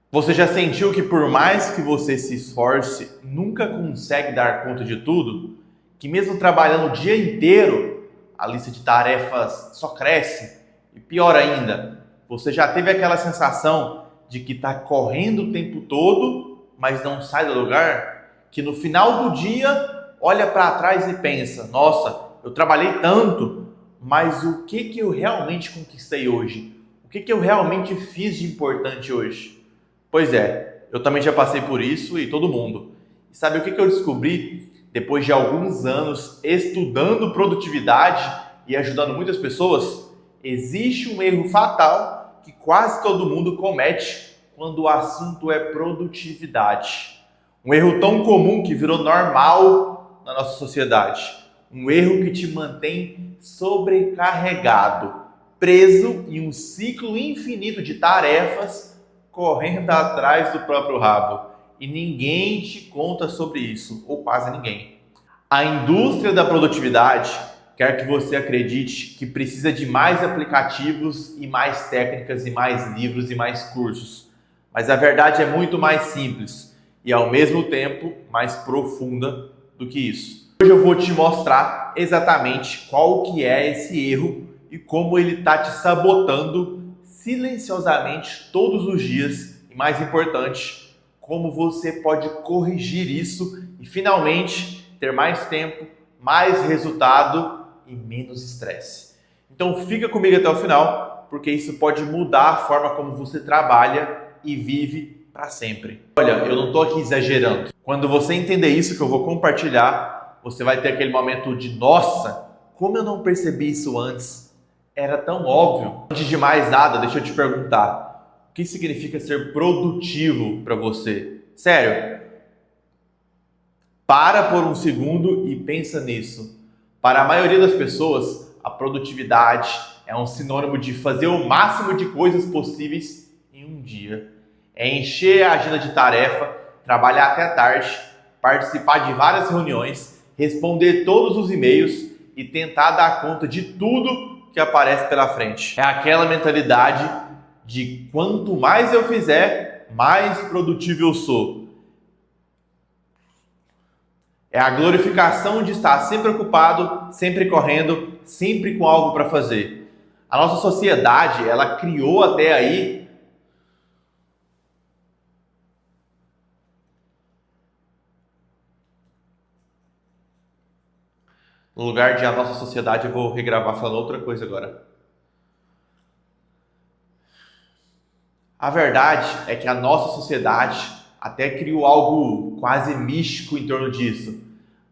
Você já sentiu que por mais que você se esforce, nunca consegue dar conta de tudo? Que mesmo trabalhando o dia inteiro, a lista de tarefas só cresce? E pior ainda, você já teve aquela sensação de que está correndo o tempo todo, mas não sai do lugar? Que no final do dia, olha para trás e pensa, nossa, eu trabalhei tanto, mas o que eu realmente conquistei hoje? O que eu realmente fiz de importante hoje? Pois é, eu também já passei por isso e todo mundo. E sabe o que eu descobri depois de alguns anos estudando produtividade e ajudando muitas pessoas? Existe um erro fatal que quase todo mundo comete quando o assunto é produtividade. Um erro tão comum que virou normal na nossa sociedade. Um erro que te mantém sobrecarregado, preso em um ciclo infinito de tarefas, correndo atrás do próprio rabo. E ninguém te conta sobre isso, ou quase ninguém. A indústria da produtividade quer que você acredite que precisa de mais aplicativos e mais técnicas e mais livros e mais cursos. Mas a verdade é muito mais simples e ao mesmo tempo mais profunda do que isso. Hoje eu vou te mostrar exatamente qual que é esse erro e como ele está te sabotando silenciosamente todos os dias e, mais importante, como você pode corrigir isso e finalmente ter mais tempo, mais resultado e menos estresse. Então fica comigo até o final, porque isso pode mudar a forma como você trabalha e vive para sempre. Olha, eu não estou aqui exagerando. Quando você entender isso que eu vou compartilhar, você vai ter aquele momento de nossa, como eu não percebi isso antes? Era tão óbvio. Antes de mais nada, deixa eu te perguntar. O que significa ser produtivo para você? Sério. Para por um segundo e pensa nisso. Para a maioria das pessoas, a produtividade é um sinônimo de fazer o máximo de coisas possíveis em um dia. É encher a agenda de tarefa, trabalhar até tarde, participar de várias reuniões, responder todos os e-mails e tentar dar conta de tudo que aparece pela frente. É aquela mentalidade de quanto mais eu fizer, mais produtivo eu sou. É a glorificação de estar sempre ocupado, sempre correndo, sempre com algo para fazer. A nossa sociedade, ela criou até aí no lugar de a nossa sociedade, eu vou regravar falando outra coisa agora. A verdade é que a nossa sociedade até criou algo quase místico em torno disso.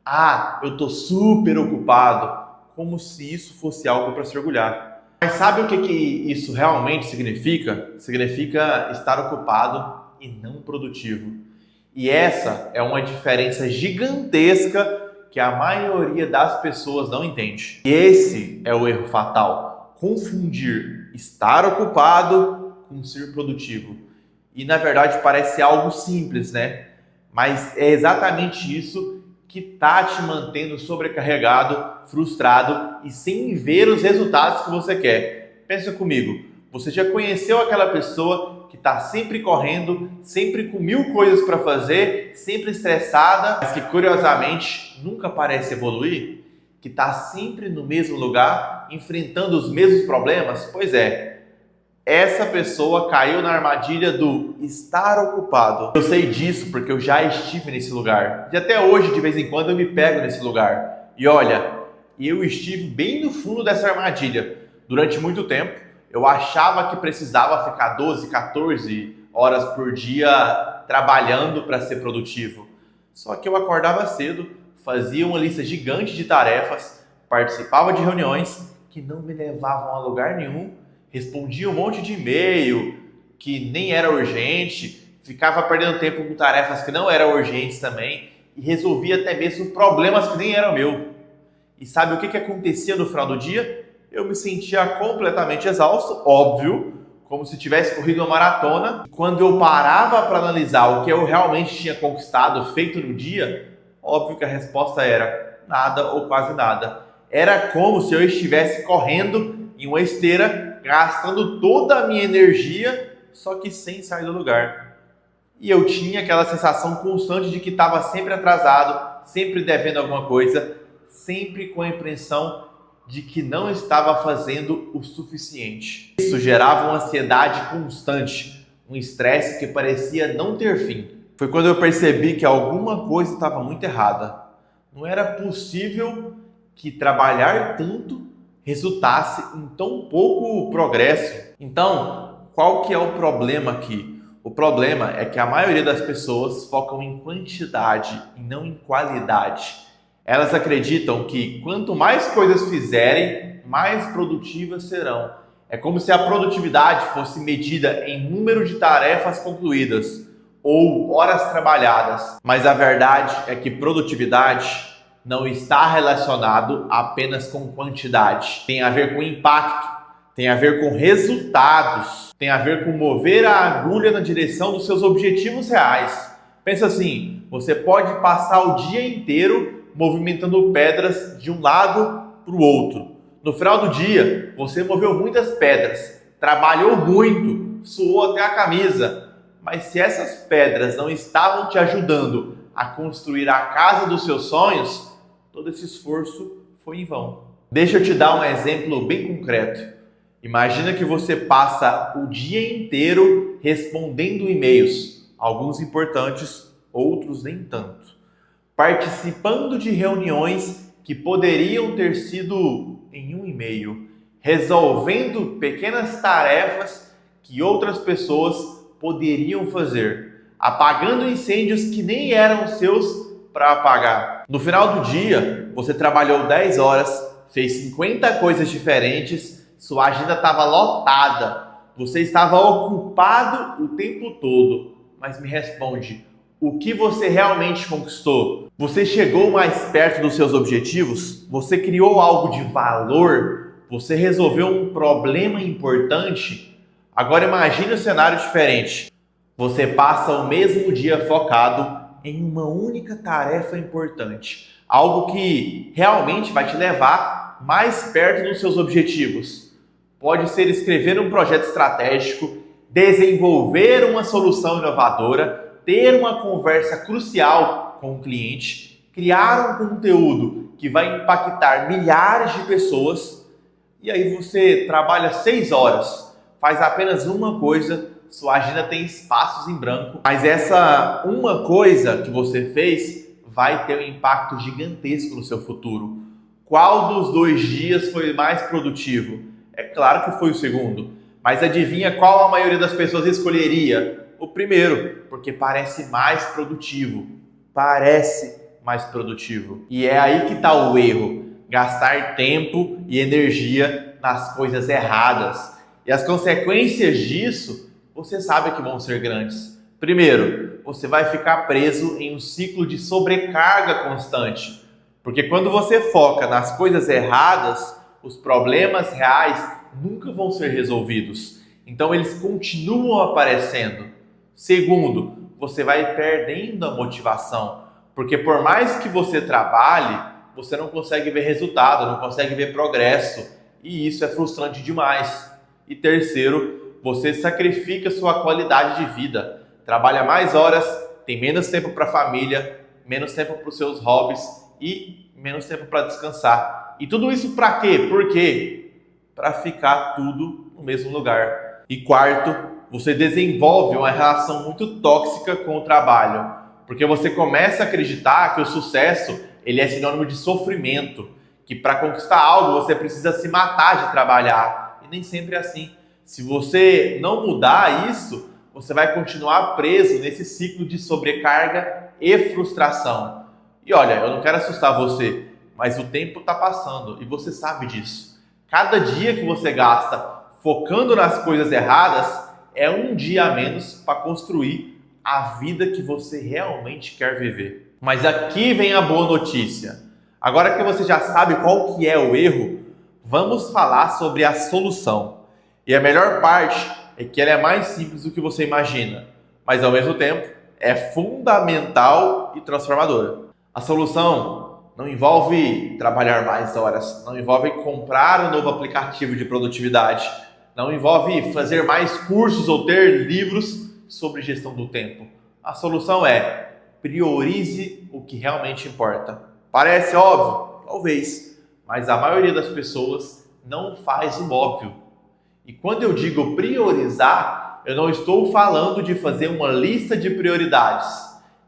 Ah, eu tô super ocupado, como se isso fosse algo para se orgulhar. Mas sabe o que isso realmente significa? Significa estar ocupado e não produtivo. E essa é uma diferença gigantesca que a maioria das pessoas não entende. E esse é o erro fatal. Confundir estar ocupado com ser produtivo. E na verdade parece algo simples, né? Mas é exatamente isso que está te mantendo sobrecarregado, frustrado e sem ver os resultados que você quer. Pensa comigo, você já conheceu aquela pessoa que está sempre correndo, sempre com 1000 coisas para fazer, sempre estressada, mas que curiosamente nunca parece evoluir? Que está sempre no mesmo lugar, enfrentando os mesmos problemas? Pois é, essa pessoa caiu na armadilha do estar ocupado. Eu sei disso porque eu já estive nesse lugar. E até hoje, de vez em quando, eu me pego nesse lugar. E olha, eu estive bem no fundo dessa armadilha. Durante muito tempo, eu achava que precisava ficar 12, 14 horas por dia trabalhando para ser produtivo. Só que eu acordava cedo, fazia uma lista gigante de tarefas, participava de reuniões que não me levavam a lugar nenhum, respondia um monte de e-mail que nem era urgente, ficava perdendo tempo com tarefas que não eram urgentes também e resolvia até mesmo problemas que nem eram meu. E sabe o que acontecia no final do dia? Eu me sentia completamente exausto, óbvio, como se tivesse corrido uma maratona. Quando eu parava para analisar o que eu realmente tinha conquistado, feito no dia, óbvio que a resposta era nada ou quase nada. Era como se eu estivesse correndo em uma esteira, gastando toda a minha energia, só que sem sair do lugar. e eu tinha aquela sensação constante de que estava sempre atrasado, sempre devendo alguma coisa, sempre com a impressão de que não estava fazendo o suficiente. Isso gerava uma ansiedade constante, um estresse que parecia não ter fim. Foi quando eu percebi que alguma coisa estava muito errada. Não era possível que trabalhar tanto resultasse em tão pouco progresso. Então, qual que é o problema aqui? O problema é que a maioria das pessoas focam em quantidade e não em qualidade. Elas acreditam que quanto mais coisas fizerem, mais produtivas serão. É como se a produtividade fosse medida em número de tarefas concluídas ou horas trabalhadas. Mas a verdade é que produtividade não está relacionado apenas com quantidade. Tem a ver com impacto, tem a ver com resultados, tem a ver com mover a agulha na direção dos seus objetivos reais. Pensa assim, você pode passar o dia inteiro movimentando pedras de um lado para o outro. No final do dia, você moveu muitas pedras, trabalhou muito, suou até a camisa, mas se essas pedras não estavam te ajudando a construir a casa dos seus sonhos, todo esse esforço foi em vão. Deixa eu te dar um exemplo bem concreto. Imagina que você passa o dia inteiro respondendo e-mails, alguns importantes, outros nem tanto, participando de reuniões que poderiam ter sido em um e-mail, resolvendo pequenas tarefas que outras pessoas poderiam fazer, apagando incêndios que nem eram seus para apagar. No final do dia, você trabalhou 10 horas, fez 50 coisas diferentes, sua agenda estava lotada, você estava ocupado o tempo todo. Mas me responde, o que você realmente conquistou? Você chegou mais perto dos seus objetivos? Você criou algo de valor? Você resolveu um problema importante? Agora imagine um cenário diferente. Você passa o mesmo dia focado em uma única tarefa importante. Algo que realmente vai te levar mais perto dos seus objetivos. Pode ser escrever um projeto estratégico, desenvolver uma solução inovadora, ter uma conversa crucial com o cliente, criar um conteúdo que vai impactar milhares de pessoas, e aí você trabalha 6 horas, faz apenas uma coisa, sua agenda tem espaços em branco, mas essa uma coisa que você fez vai ter um impacto gigantesco no seu futuro. Qual dos 2 dias foi mais produtivo? É claro que foi o segundo, mas adivinha qual a maioria das pessoas escolheria? O primeiro, porque parece mais produtivo. Parece mais produtivo. E é aí que está o erro. Gastar tempo e energia nas coisas erradas. E as consequências disso, você sabe que vão ser grandes. Primeiro, você vai ficar preso em um ciclo de sobrecarga constante. Porque quando você foca nas coisas erradas, os problemas reais nunca vão ser resolvidos. Então eles continuam aparecendo. Segundo, você vai perdendo a motivação, porque por mais que você trabalhe, você não consegue ver resultado, não consegue ver progresso, e isso é frustrante demais. E terceiro, você sacrifica sua qualidade de vida, trabalha mais horas, tem menos tempo para a família, menos tempo para os seus hobbies e menos tempo para descansar. E tudo isso para quê? Por quê? Para ficar tudo no mesmo lugar. E quarto, você desenvolve uma relação muito tóxica com o trabalho, porque você começa a acreditar que o sucesso ele é sinônimo de sofrimento, que para conquistar algo você precisa se matar de trabalhar, e nem sempre é assim. Se você não mudar isso, você vai continuar preso nesse ciclo de sobrecarga e frustração. E olha, eu não quero assustar você, mas o tempo está passando e você sabe disso. Cada dia que você gasta focando nas coisas erradas, é um dia a menos para construir a vida que você realmente quer viver. Mas aqui vem a boa notícia. Agora que você já sabe qual que é o erro, vamos falar sobre a solução. E a melhor parte é que ela é mais simples do que você imagina, mas ao mesmo tempo é fundamental e transformadora. A solução não envolve trabalhar mais horas, não envolve comprar um novo aplicativo de produtividade, não envolve fazer mais cursos ou ter livros sobre gestão do tempo. A solução é: priorize o que realmente importa. Parece óbvio? Talvez, mas a maioria das pessoas não faz o óbvio. E quando eu digo priorizar, eu não estou falando de fazer uma lista de prioridades.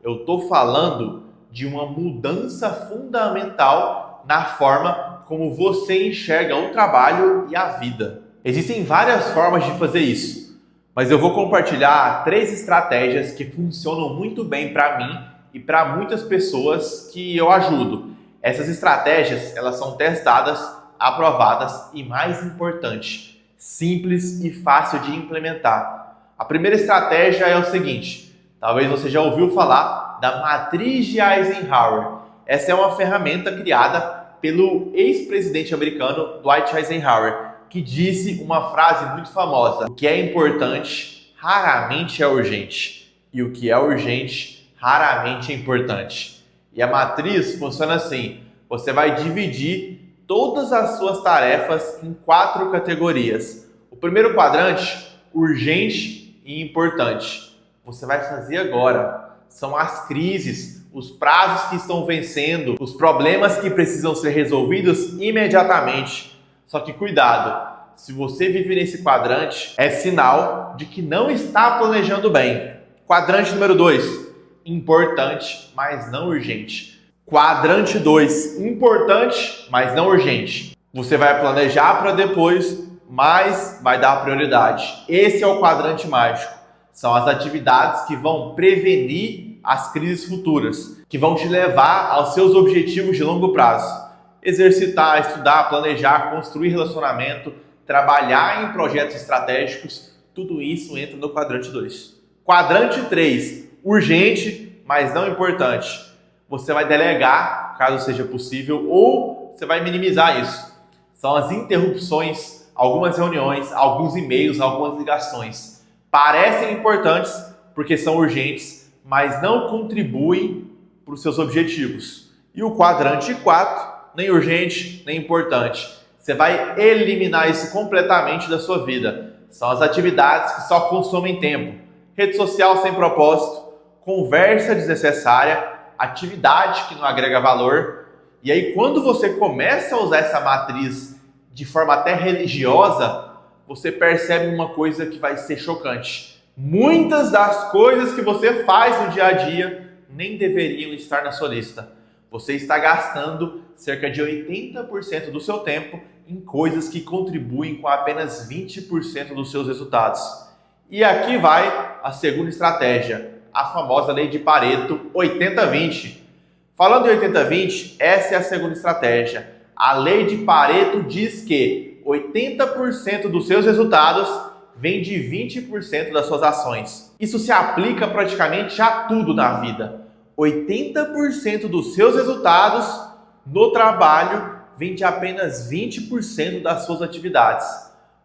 Eu estou falando de uma mudança fundamental na forma como você enxerga o trabalho e a vida. Existem várias formas de fazer isso, mas eu vou compartilhar 3 estratégias que funcionam muito bem para mim e para muitas pessoas que eu ajudo. Essas estratégias, elas são testadas, aprovadas e, mais importante, simples e fácil de implementar. A primeira estratégia é o seguinte: talvez você já ouviu falar da matriz de Eisenhower. Essa é uma ferramenta criada pelo ex-presidente americano Dwight Eisenhower, que disse uma frase muito famosa: o que é importante raramente é urgente, e o que é urgente raramente é importante. E a matriz funciona assim: você vai dividir todas as suas tarefas em 4 categorias. O primeiro quadrante, urgente e importante. Você vai fazer agora. São as crises, os prazos que estão vencendo, os problemas que precisam ser resolvidos imediatamente. Só que cuidado, se você vive nesse quadrante, é sinal de que não está planejando bem. Quadrante número 2, importante, mas não urgente. Quadrante 2, importante, mas não urgente. Você vai planejar para depois, mas vai dar prioridade. Esse é o quadrante mágico. São as atividades que vão prevenir as crises futuras, que vão te levar aos seus objetivos de longo prazo. Exercitar, estudar, planejar, construir relacionamento, trabalhar em projetos estratégicos, tudo isso entra no quadrante 2. Quadrante 3, urgente, mas não importante. Você vai delegar, caso seja possível, ou você vai minimizar isso. São as interrupções, algumas reuniões, alguns e-mails, algumas ligações. Parecem importantes porque são urgentes, mas não contribuem para os seus objetivos. E o quadrante 4, nem urgente, nem importante. Você vai eliminar isso completamente da sua vida. São as atividades que só consomem tempo. Rede social sem propósito, conversa desnecessária, atividade que não agrega valor. E aí, quando você começa a usar essa matriz de forma até religiosa, você percebe uma coisa que vai ser chocante. Muitas das coisas que você faz no dia a dia nem deveriam estar na sua lista. Você está gastando cerca de 80% do seu tempo em coisas que contribuem com apenas 20% dos seus resultados. E aqui vai a segunda estratégia, a famosa lei de Pareto 80-20. Falando em 80-20, essa é a segunda estratégia. A lei de Pareto diz que 80% dos seus resultados vem de 20% das suas ações. Isso se aplica praticamente a tudo na vida. 80% dos seus resultados no trabalho vem de apenas 20% das suas atividades.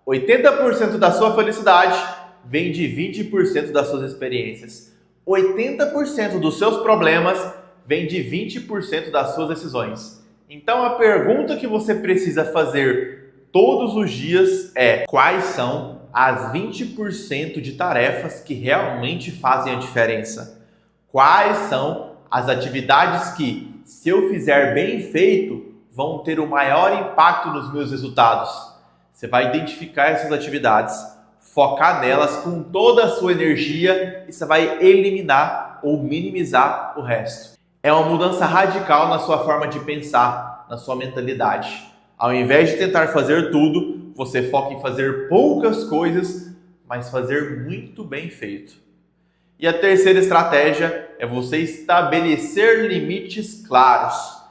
80% da sua felicidade vem de 20% das suas experiências. 80% dos seus problemas vem de 20% das suas decisões. Então a pergunta que você precisa fazer todos os dias é: quais são as 20% de tarefas que realmente fazem a diferença? Quais são as atividades que, se eu fizer bem feito, vão ter o maior impacto nos meus resultados? Você vai identificar essas atividades, focar nelas com toda a sua energia e você vai eliminar ou minimizar o resto. É uma mudança radical na sua forma de pensar, na sua mentalidade. Ao invés de tentar fazer tudo, você foca em fazer poucas coisas, mas fazer muito bem feito. E a terceira estratégia é você estabelecer limites claros.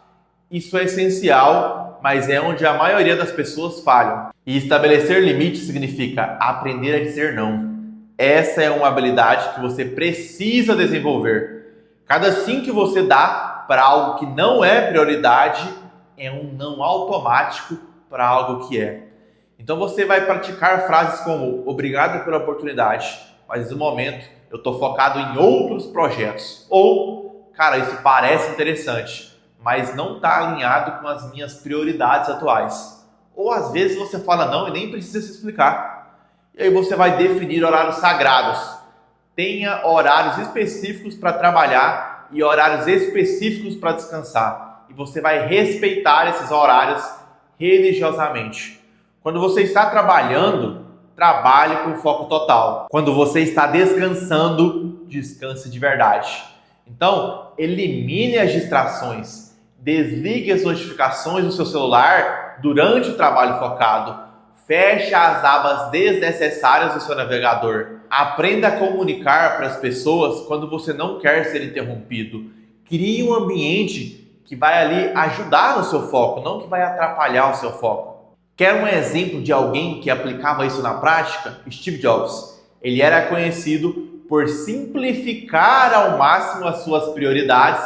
Isso é essencial, mas é onde a maioria das pessoas falham. E estabelecer limites significa aprender a dizer não. Essa é uma habilidade que você precisa desenvolver. Cada sim que você dá para algo que não é prioridade é um não automático para algo que é. Então você vai praticar frases como: obrigado pela oportunidade, mas no momento eu estou focado em outros projetos. Ou, cara, isso parece interessante, mas não está alinhado com as minhas prioridades atuais. Ou às vezes você fala não e nem precisa se explicar. E aí você vai definir horários sagrados. tenha horários específicos para trabalhar e horários específicos para descansar. E você vai respeitar esses horários religiosamente. Quando você está trabalhando, trabalhe com foco total. Quando você está descansando, descanse de verdade. Então, elimine as distrações. Desligue as notificações do seu celular durante o trabalho focado. Feche as abas desnecessárias do seu navegador. Aprenda a comunicar para as pessoas quando você não quer ser interrompido. Crie um ambiente que vai ali ajudar no seu foco, não que vai atrapalhar o seu foco. Quer um exemplo de alguém que aplicava isso na prática? Steve Jobs. Ele era conhecido por simplificar ao máximo as suas prioridades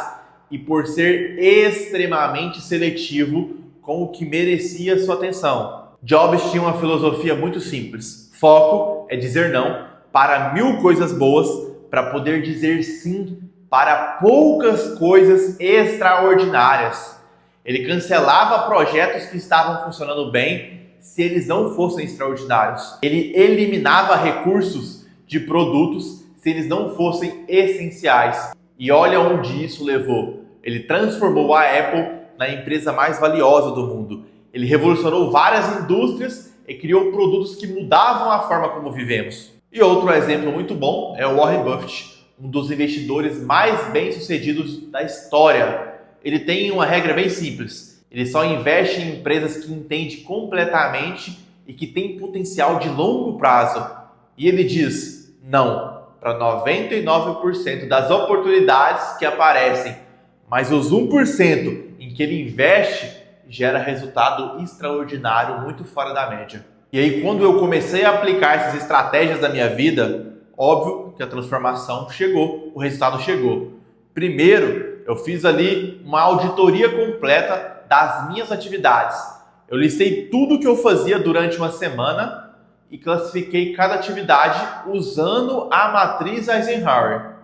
e por ser extremamente seletivo com o que merecia sua atenção. Jobs tinha uma filosofia muito simples. Foco é dizer não para 1000 coisas boas para poder dizer sim para poucas coisas extraordinárias. Ele cancelava projetos que estavam funcionando bem se eles não fossem extraordinários. Ele eliminava recursos de produtos se eles não fossem essenciais. E olha onde isso levou. Ele transformou a Apple na empresa mais valiosa do mundo. Ele revolucionou várias indústrias e criou produtos que mudavam a forma como vivemos. E outro exemplo muito bom é o Warren Buffett, um dos investidores mais bem-sucedidos da história. Ele tem uma regra bem simples. Ele só investe em empresas que entende completamente e que tem potencial de longo prazo. E ele diz não para 99% das oportunidades que aparecem, mas os 1% em que ele investe gera resultado extraordinário, muito fora da média. E aí, quando eu comecei a aplicar essas estratégias da minha vida, óbvio que a transformação chegou, o resultado chegou. Primeiro, eu fiz ali uma auditoria completa das minhas atividades. Eu listei tudo que eu fazia durante uma semana e classifiquei cada atividade usando a matriz Eisenhower.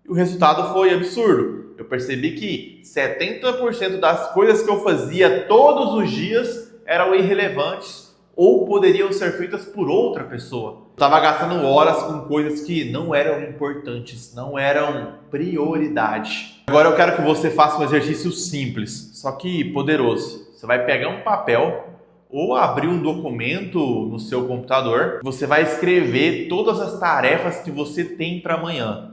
E o resultado foi absurdo. Eu percebi que 70% das coisas que eu fazia todos os dias eram irrelevantes ou poderiam ser feitas por outra pessoa. Eu estava gastando horas com coisas que não eram importantes, não eram prioridade. Agora eu quero que você faça um exercício simples, só que poderoso. Você vai pegar um papel ou abrir um documento no seu computador. Você vai escrever todas as tarefas que você tem para amanhã.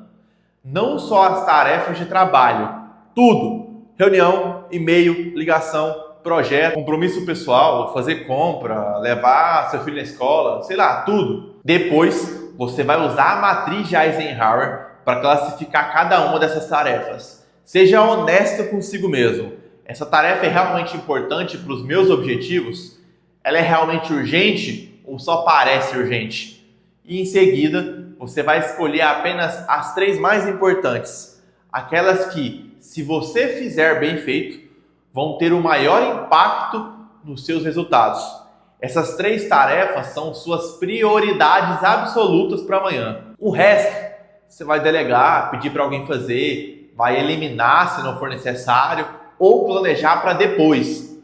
Não só as tarefas de trabalho, tudo. Reunião, e-mail, ligação, projeto, compromisso pessoal, fazer compra, levar seu filho na escola, sei lá, tudo. Depois, você vai usar a matriz de Eisenhower para classificar cada uma dessas tarefas. Seja honesto consigo mesmo. Essa tarefa é realmente importante para os meus objetivos? Ela é realmente urgente ou só parece urgente? E em seguida, você vai escolher apenas as 3 mais importantes. Aquelas que, se você fizer bem feito, vão ter o maior impacto nos seus resultados. Essas 3 tarefas são suas prioridades absolutas para amanhã. O resto, você vai delegar, pedir para alguém fazer, vai eliminar se não for necessário ou planejar para depois.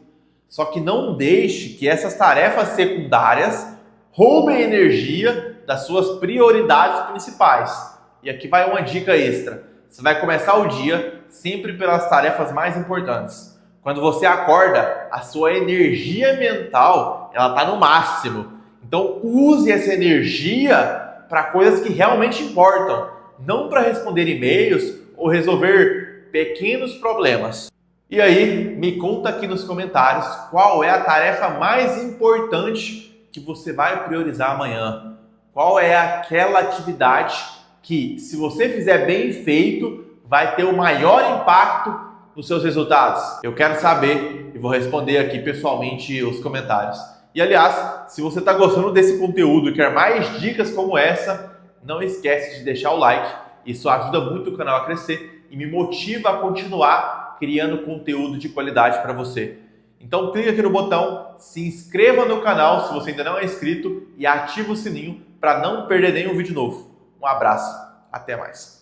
Só que não deixe que essas tarefas secundárias roubem energia das suas prioridades principais. E aqui vai uma dica extra. Você vai começar o dia sempre pelas tarefas mais importantes. Quando você acorda, a sua energia mental ela está no máximo. Então use essa energia para coisas que realmente importam, não para responder e-mails ou resolver pequenos problemas. E aí, me conta aqui nos comentários qual é a tarefa mais importante que você vai priorizar amanhã. Qual é aquela atividade que, se você fizer bem feito, vai ter o maior impacto nos seus resultados? Eu quero saber e vou responder aqui pessoalmente os comentários. E aliás, se você está gostando desse conteúdo e quer mais dicas como essa, não esquece de deixar o like. Isso ajuda muito o canal a crescer e me motiva a continuar criando conteúdo de qualidade para você. Então clica aqui no botão, se inscreva no canal se você ainda não é inscrito e ativa o sininho para não perder nenhum vídeo novo. Um abraço, até mais.